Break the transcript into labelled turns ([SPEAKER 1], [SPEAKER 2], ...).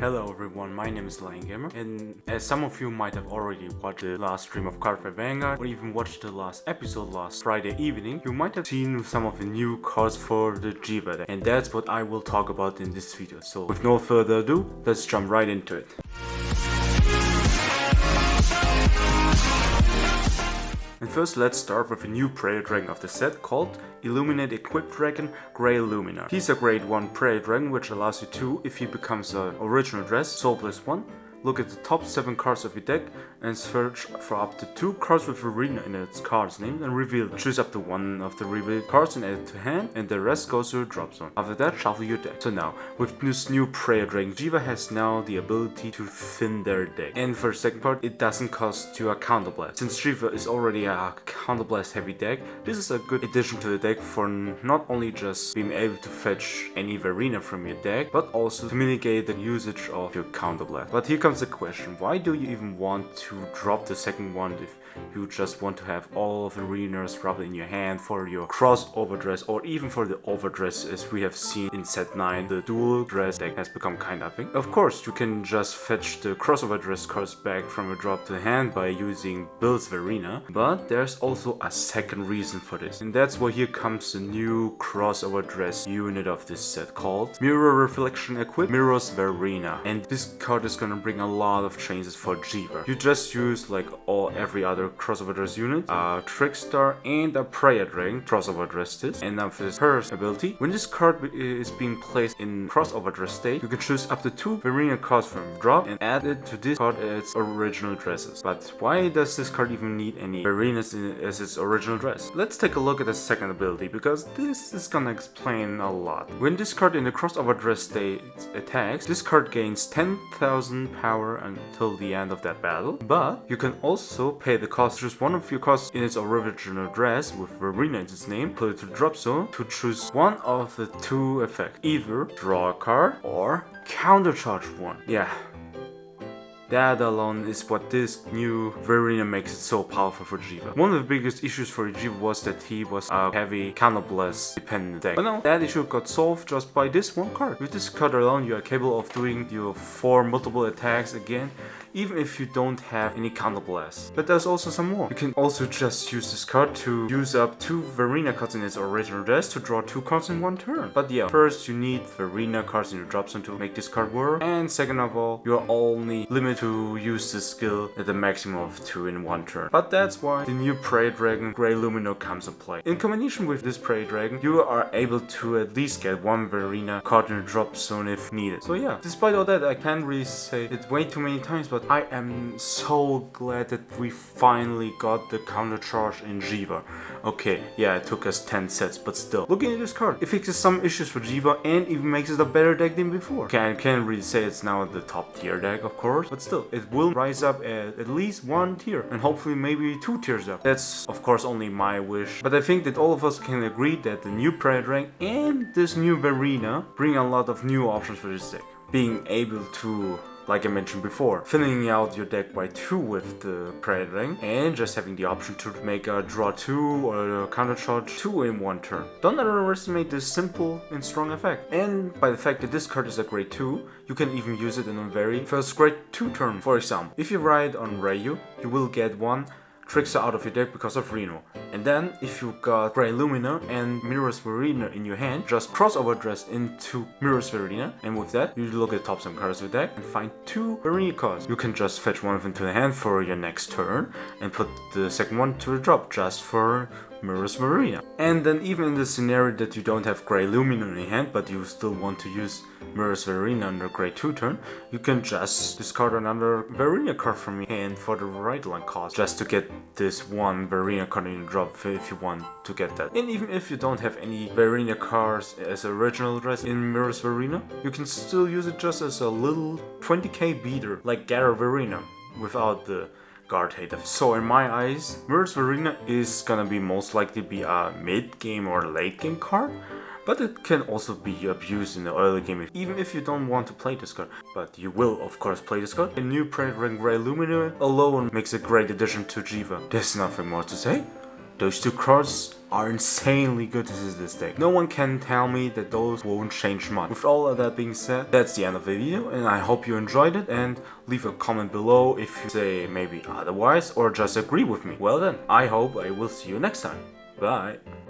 [SPEAKER 1] Hello everyone, my name is Lion Gamer, and as some of you might have already watched the last stream of Cardfight Vanguard or even watched the last episode last Friday evening, you might have seen some of the new cards for the Jheva deck, and that's what I will talk about in this video. So with no further ado, let's jump right into it. And first let's start with a new prayer dragon of the set called Illuminate Equipped Dragon Grey Luminar. He's a grade 1 prayer dragon which allows you to, if he becomes an original dress, soulless 1, look at the top 7 cards of your deck and search for up to 2 cards with Arena in its card's name and reveal it. Choose up to 1 of the revealed cards and add it to hand, and the rest goes to a drop zone. After that, shuffle your deck. So now, with this new prayer dragon, Jheva has now the ability to thin their deck. And for the second part, it doesn't cost you a counterblast. Since Jheva is already a counterblast heavy deck, this is a good addition to the deck for not only just being able to fetch any Varina from your deck, but also to mitigate the usage of your counterblast. But here comes the question, why do you even want to drop the second one if you just want to have all of the Arenas rubbed in your hand for your crossover dress, or even for the overdress, as we have seen in set 9, the dual dress deck has become kind of big. Of course, you can just fetch the crossover dress cards back from a drop to hand by using Bill's Varina, but there's also a second reason for this, and that's why here comes the new crossover dress unit of this set called Mirror Reflection Equipped Mirror's Varina, and this card is gonna bring a lot of changes for Jheva. You just use like every other crossover dress unit, a Trickstar and a Prayer Dragon crossover dress this, and now for her ability, when this card is being placed in crossover dress state, you can choose up to 2 Varina cards from drop and add it to this card as its original dresses. But why does this card even need any Varinas as its original dress? Let's take a look at the second ability, because this is gonna explain a lot. When this card in the crossover dress state attacks, this card gains 10,000 power until the end of that battle, but you can also pay the cost, choose one of your cards in its original dress with Varina in its name, put it to drop zone to choose one of the 2 effects, either draw a card or countercharge 1. Yeah. That alone is what this new Varina makes it so powerful for Jheva. One of the biggest issues for Jheva was that he was a heavy counterblast dependent deck. But now that issue got solved just by this one card. With this card alone, you are capable of doing your 4 multiple attacks again, even if you don't have any counterblast. But there's also some more. You can also just use this card to use up 2 Varina cards in its original dress to draw 2 cards in 1 turn. But yeah, first you need Varina cards in your drop zone to make this card work, and second of all, you're only limited to use this skill at a maximum of 2 in 1 turn. But that's why the new Prayer Dragon Grey Luminar comes into play. In combination with this Prayer Dragon, you are able to at least get 1 Varina card in the drop zone if needed. So yeah, despite all that, I can't really say it way too many times, but I am so glad that we finally got the counter charge in Jheva. Okay, yeah, it took us 10 sets, but still. Looking at this card, it fixes some issues for Jheva and even makes it a better deck than before. Can't really say it's now the top tier deck, of course, but still, it will rise up at least 1 tier, and hopefully maybe 2 tiers up. That's of course only my wish, but I think that all of us can agree that the new Prayer Dragon and this new Varina bring a lot of new options for this deck. Being able to, like I mentioned before, thinning out your deck by 2 with the Prayer Dragon, and just having the option to make a draw 2 or a counter charge 2 in 1 turn. Don't underestimate this simple and strong effect. And by the fact that this card is a grade 2, you can even use it in a very first grade 2 turn. For example, if you ride on Rayu, you will get 1 Trickster out of your deck because of Reno. And then, if you got Grey Luminar and Mirror's Varina in your hand, just crossover dress into Mirror's Varina, and with that, you look at the top 7 cards of your deck and find 2 Varina cards. You can just fetch one of them to the hand for your next turn, and put the second one to the drop just for Mirror's Varina. And then even in the scenario that you don't have Grey Luminar in your hand, but you still want to use Mirror's Varina under grade 2 turn, you can just discard another Varina card from your hand for the right line cost, just to get this 1 Varina card in your drop if you want to get that. And even if you don't have any Varina cards as original dress in Mirror's Varina, you can still use it just as a little 20k beater like Gara Varina without the guard hate. So in my eyes, Mirror's Varina is gonna be most likely be a mid-game or late-game card, but it can also be abused in the early game, even if you don't want to play this card. But you will, of course, play this card. A new Prayer Dragon Grey Luminar alone makes a great addition to Jheva. There's nothing more to say. Those two cards are insanely good to this deck. No one can tell me that those won't change much. With all of that being said, that's the end of the video, and I hope you enjoyed it, and leave a comment below if you say maybe otherwise or just agree with me. Well then, I hope I will see you next time. Bye.